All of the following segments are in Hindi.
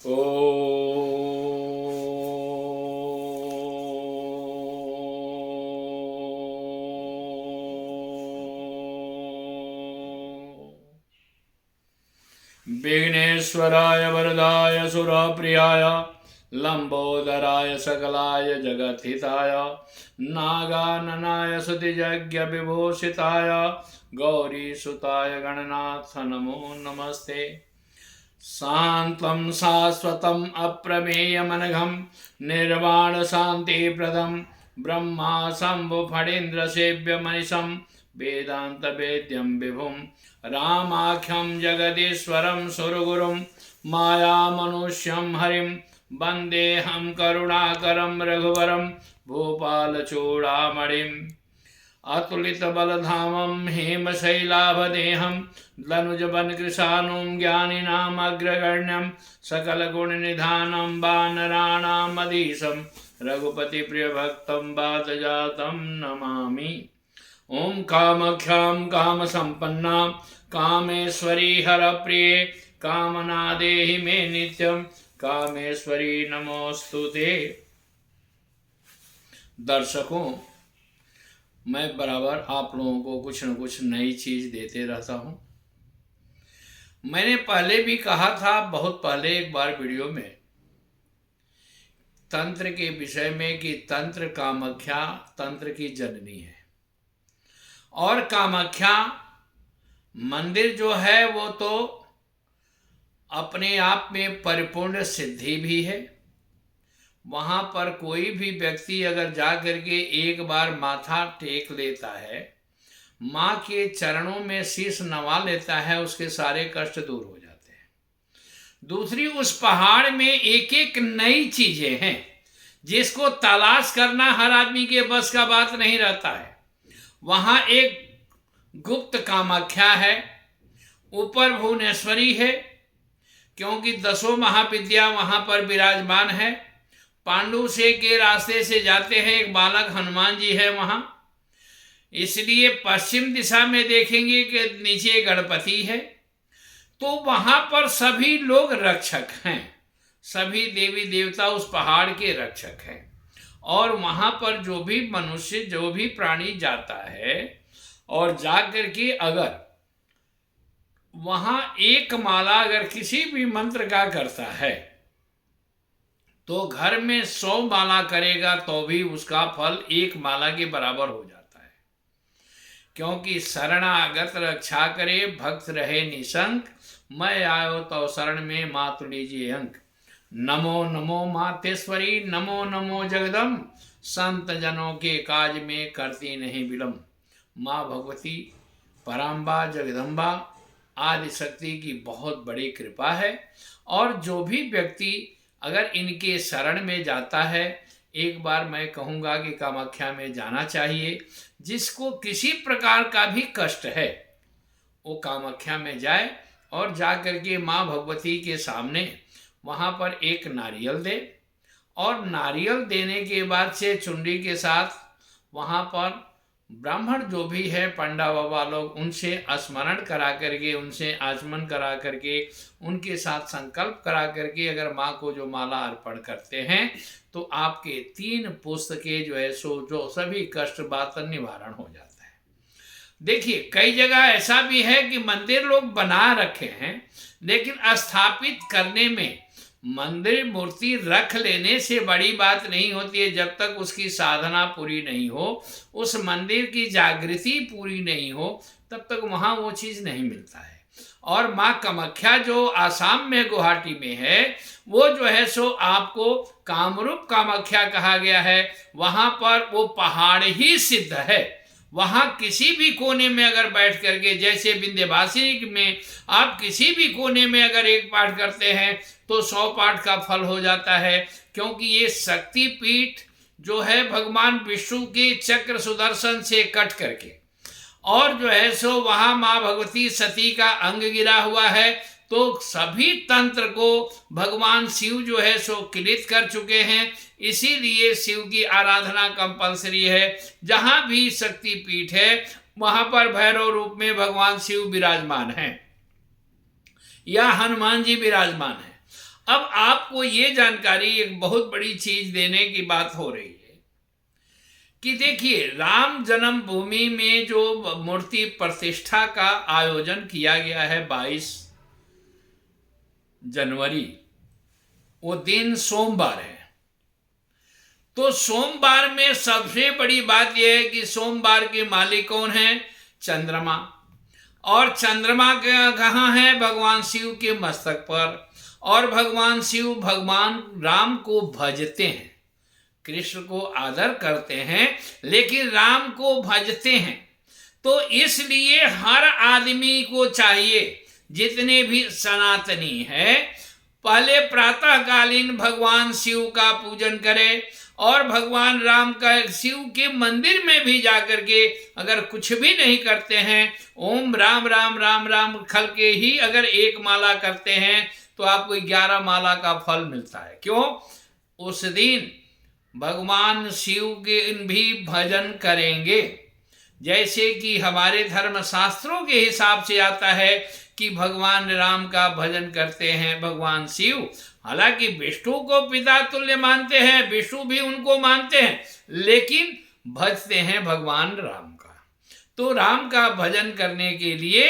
ओ विघ्नेश्वराय वरदाय सुरप्रियाय लंबोदराय सकलाय जगत्हिताय नागाननाय सुतियज्ञ विभूषिताय गौरीसुताय गणनाथ नमो नमस्ते। शांतं शाश्वतम् अप्रमेयमनघं निर्वाण शांतिप्रदं ब्रह्मा शंभु फणीन्द्र सेव्य मनिषं वेदांत वेद्यं विभुं रामाख्यं जगदीश्वरं सुरगुरुं माया मनुष्यं हरिं वन्देऽहं करुणाकरं रघुवरं भूपालचूडामणिम् अतुलित बलधामं हेमशैलाभदेहं दनुजवनकृशानुं ज्ञानिनाम् अग्रगण्यं सकलगुणनिधानं वानराणामधीशं रघुपतिप्रियभक्तं वातजातं नमामि। ॐ कामाख्यां कामसम्पन्नां कामेश्वरी हरप्रिये कामनादेहि मे नित्यं कामेश्वरी नमोस्तुते। दर्शकों, मैं बराबर आप लोगों को कुछ न कुछ नई चीज़ देते रहता हूँ। मैंने पहले भी कहा था, बहुत पहले एक बार वीडियो में, तंत्र के विषय में कि तंत्र कामाख्या तंत्र की जननी है और कामाख्या मंदिर जो है वो तो अपने आप में परिपूर्ण सिद्धि भी है। वहाँ पर कोई भी व्यक्ति अगर जा करके एक बार माथा टेक लेता है, माँ के चरणों में शीश नवा लेता है, उसके सारे कष्ट दूर हो जाते हैं। दूसरी, उस पहाड़ में एक एक नई चीजें हैं जिसको तलाश करना हर आदमी के बस का बात नहीं रहता है। वहाँ एक गुप्त कामाख्या है, ऊपर भुवनेश्वरी है, क्योंकि 10 महाविद्या वहाँ पर विराजमान है। पांडु से के रास्ते से जाते हैं, एक बालक हनुमान जी है वहाँ, इसलिए पश्चिम दिशा में देखेंगे कि नीचे गणपति है। तो वहाँ पर सभी लोग रक्षक हैं, सभी देवी देवता उस पहाड़ के रक्षक हैं। और वहाँ पर जो भी मनुष्य, जो भी प्राणी जाता है और जाकर के अगर वहाँ एक माला अगर किसी भी मंत्र का करता है तो घर में 100 माला करेगा तो भी उसका फल 1 माला के बराबर हो जाता है। क्योंकि शरणागत रक्षा करे भक्त रहे निशंक, मैं आयो तो शरण में मातु लीजिए अंक। नमो नमो मातेश्वरी, नमो नमो जगदम, संत जनों के काज में करती नहीं विलम्ब। माँ भगवती पराम्बा जगदम्बा आदि शक्ति की बहुत बड़ी कृपा है। और जो भी व्यक्ति अगर इनके शरण में जाता है, एक बार मैं कहूँगा कि कामाख्या में जाना चाहिए। जिसको किसी प्रकार का भी कष्ट है वो कामाख्या में जाए और जा कर के माँ भगवती के सामने वहाँ पर एक नारियल दे, और नारियल देने के बाद से चुनरी के साथ वहाँ पर ब्राह्मण जो भी है, पंडा बाबा लोग, उनसे स्मरण करा करके, उनसे आचमन करा करके, उनके साथ संकल्प करा करके अगर माँ को जो माला अर्पण करते हैं तो आपके 3 पुस्तकें जो है सो जो सभी कष्ट बात निवारण हो जाता है। देखिए, कई जगह ऐसा भी है कि मंदिर लोग बना रखे हैं, लेकिन स्थापित करने में मंदिर मूर्ति रख लेने से बड़ी बात नहीं होती है। जब तक उसकी साधना पूरी नहीं हो, उस मंदिर की जागृति पूरी नहीं हो, तब तक वहाँ वो चीज़ नहीं मिलता है। और माँ कामाख्या जो आसाम में गुवाहाटी में है, वो जो है सो आपको कामरूप कामाख्या कहा गया है। वहाँ पर वो पहाड़ ही सिद्ध है। वहाँ किसी भी कोने में अगर बैठ करके, जैसे विंध्यवासिनी में आप किसी भी कोने में अगर एक पाठ करते हैं तो 100 पाठ का फल हो जाता है। क्योंकि ये शक्तिपीठ जो है भगवान विष्णु के चक्र सुदर्शन से कट करके, और जो है सो वहाँ माँ भगवती सती का अंग गिरा हुआ है। तो सभी तंत्र को भगवान शिव जो है सो क्लित कर चुके हैं, इसीलिए शिव की आराधना कंपलसरी है। जहाँ भी शक्तिपीठ है वहाँ पर भैरव रूप में भगवान शिव विराजमान हैं या हनुमान जी विराजमान हैं। अब आपको ये जानकारी, एक बहुत बड़ी चीज देने की बात हो रही है कि देखिए, राम जन्मभूमि में जो मूर्ति प्रतिष्ठा का आयोजन किया गया है 22 जनवरी, वो दिन सोमवार है। तो सोमवार में सबसे बड़ी बात यह है कि सोमवार के मालिक कौन है? चंद्रमा। और चंद्रमा कहाँ है? भगवान शिव के मस्तक पर। और भगवान शिव भगवान राम को भजते हैं, कृष्ण को आदर करते हैं, लेकिन राम को भजते हैं। तो इसलिए हर आदमी को चाहिए, जितने भी सनातनी है, पहले प्रातःकालीन भगवान शिव का पूजन करें और भगवान राम का शिव के मंदिर में भी जाकर के अगर कुछ भी नहीं करते हैं, ओम राम राम राम राम खल के ही अगर एक माला करते हैं तो आपको 11 माला का फल मिलता है। क्यों? उस दिन भगवान शिव के भी भजन करेंगे। जैसे कि हमारे धर्म शास्त्रों के हिसाब से आता है कि भगवान राम का भजन करते हैं भगवान शिव। हालांकि विष्णु को पिता तुल्य मानते हैं, विष्णु भी उनको मानते हैं, लेकिन भजते हैं भगवान राम का। तो राम का भजन करने के लिए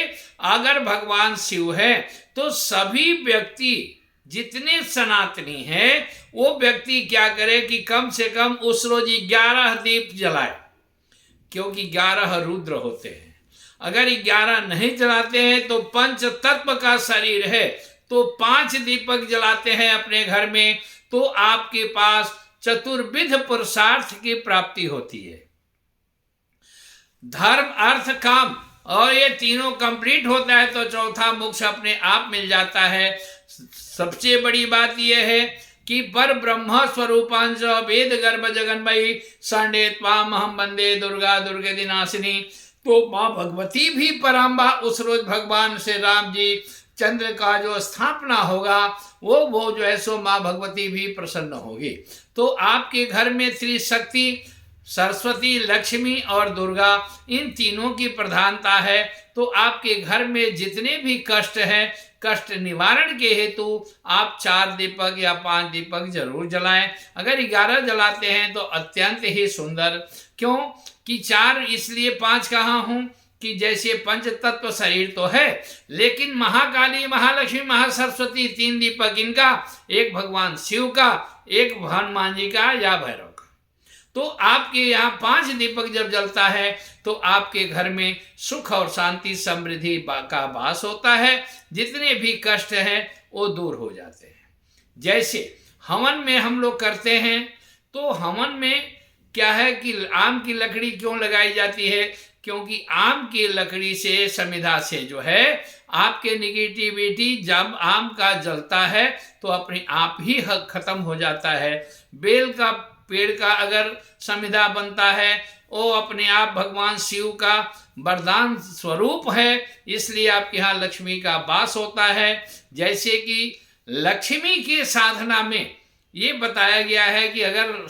अगर भगवान शिव है तो सभी व्यक्ति, जितने सनातनी हैं, वो व्यक्ति क्या करे कि कम से कम उस रोज 11 दीप जलाए, क्योंकि 11 रुद्र होते हैं। अगर 11 नहीं जलाते हैं तो पंच तत्व का शरीर है, तो 5 दीपक जलाते हैं अपने घर में, तो आपके पास चतुर्विध पुरुषार्थ की प्राप्ति होती है। धर्म अर्थ काम, और ये तीनों कंप्लीट होता है तो चौथा मोक्ष अपने आप मिल जाता है। सबसे बड़ी बात यह है कि पर ब्रह्म स्वरूपांश वेद गर्भ जगन्मयी संडे त्वाम हम वंदे दुर्गा दुर्गे दिनाशिनी। तो माँ भगवती भी पराम्बा, उस रोज भगवान से राम जी चंद्र का जो स्थापना होगा वो जो है सो माँ भगवती भी प्रसन्न होगी। तो आपके घर में त्रिशक्ति सरस्वती, लक्ष्मी और दुर्गा, इन तीनों की प्रधानता है। तो आपके घर में जितने भी कष्ट हैं, कष्ट निवारण के हेतु आप 4 दीपक या 5 दीपक जरूर जलाएं। अगर 11 जलाते हैं तो अत्यंत ही सुंदर। क्यों कि 4 इसलिए 5 कहाँ हूं कि जैसे पंच तत्व शरीर तो है, लेकिन महाकाली, महालक्ष्मी, महासरस्वती 3 दीपक इनका, एक भगवान शिव का, एक हनुमान जी का या भैरव का। तो आपके यहाँ 5 दीपक जब जलता है तो आपके घर में सुख और शांति समृद्धि का वास होता है। जितने भी कष्ट हैं वो दूर हो जाते हैं। जैसे हवन में हम लोग करते हैं, तो हवन में क्या है कि आम की लकड़ी क्यों लगाई जाती है? क्योंकि आम की लकड़ी से, समिधा से जो है आपके निगेटिविटी जब आम का जलता है तो अपने आप ही खत्म हो जाता है। बेल का पेड़ का अगर समिधा बनता है, वो अपने आप भगवान शिव का वरदान स्वरूप है, इसलिए आपके यहाँ लक्ष्मी का वास होता है। जैसे कि लक्ष्मी की साधना में ये बताया गया है कि अगर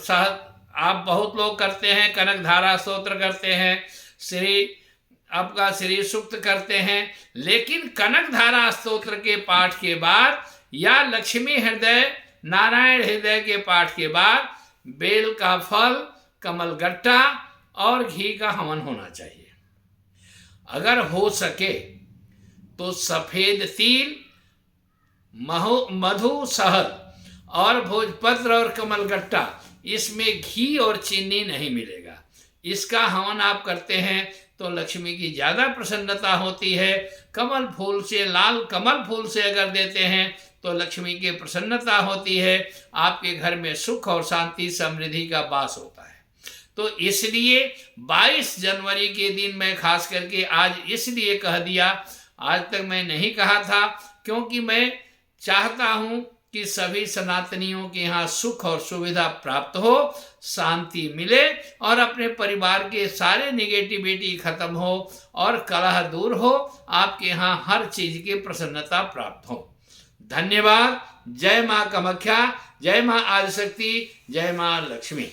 आप बहुत लोग करते हैं, कनक धारा स्तोत्र करते हैं, श्री सूक्त करते हैं, लेकिन कनक धारा स्तोत्र के पाठ के बाद या लक्ष्मी हृदय, नारायण हृदय के पाठ के बाद बेल का फल, कमल गट्टा और घी का हवन होना चाहिए। अगर हो सके तो सफेद तिल, मधु, शहद और भोजपत्र और कमल गट्टा, इसमें घी और चीनी नहीं मिलेगा। इसका हवन आप करते हैं तो लक्ष्मी की ज़्यादा प्रसन्नता होती है। कमल फूल से, लाल कमल फूल से अगर देते हैं तो लक्ष्मी की प्रसन्नता होती है। आपके घर में सुख और शांति समृद्धि का वास होता है। तो इसलिए 22 जनवरी के दिन मैं खास करके आज इसलिए कह दिया, आज तक मैं नहीं कहा था, क्योंकि मैं चाहता हूँ कि सभी सनातनियों के यहाँ सुख और सुविधा प्राप्त हो, शांति मिले और अपने परिवार के सारे निगेटिविटी खत्म हो और कलह दूर हो, आपके यहाँ हर चीज की प्रसन्नता प्राप्त हो। धन्यवाद। जय माँ कामाख्या, जय माँ आदिशक्ति, जय माँ लक्ष्मी।